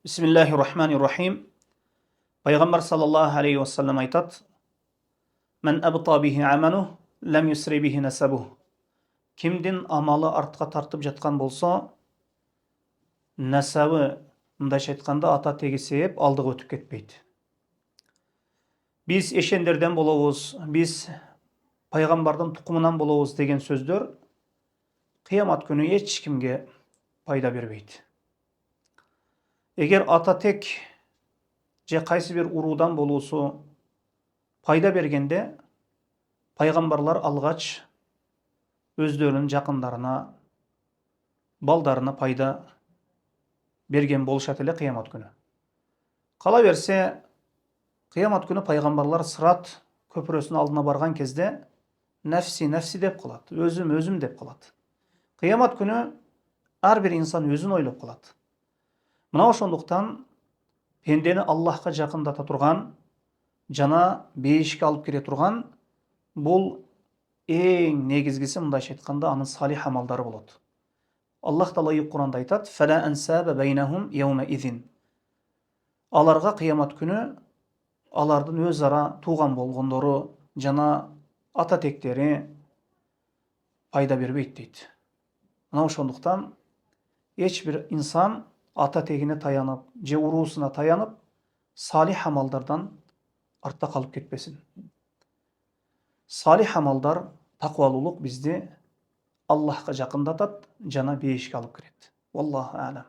Bismillahirrahmanirrahim. Peygamber sallallahu aleyhi ve sellem aytat: "Men abta bihi amaluh, lem yusri bihi nasabuh." Kimdin amalı artqa tartып жатқан болса, nasabı, mындайша айтқанда, ата тегі себеп алдыға өтіп кетпейді. Biz eşenlerden bolabыз, biz пайғамбардың тұқымынан болабыз деген сөздер қиямат күні ешкімге пайда бермейді. Егер ата тек же қайсы бір ұрудан болусы пайда бергенде, пайғамбарлар алғач өздерінің жақындарына, балдарына пайда берген болышат эле қиямат күні. Қала берсе, қиямат күні пайғамбарлар сырат көпіресінің алдына барған кезде нәфси деп қалады, өзім деп қалады. Қиямат күні әрбір инсан өзін ойлап қалады. Мынау ошондуктан пендени Аллахқа жақындата тұрған, жана бейишке алып келе тұрған, бұл ең негізгісі, мындайша айтканда, анын салих амалдары болот. Аллах Таала Кур'анда айтат: "Фала ансаба байнахум яума изин." Аларга кыямат күнү алардын өз ара туган болгондору жана ата тектери пайда бербейт дейт. Мына ошондуктан эч бир инсан ата тегине таянып, же уруусуна таянып, салих амалдардан артта калып кетпесин. Салих амалдар, таквалуулук бизди Аллахка жакындатат, жана бейишке алып кирет. Валлаху а'лам.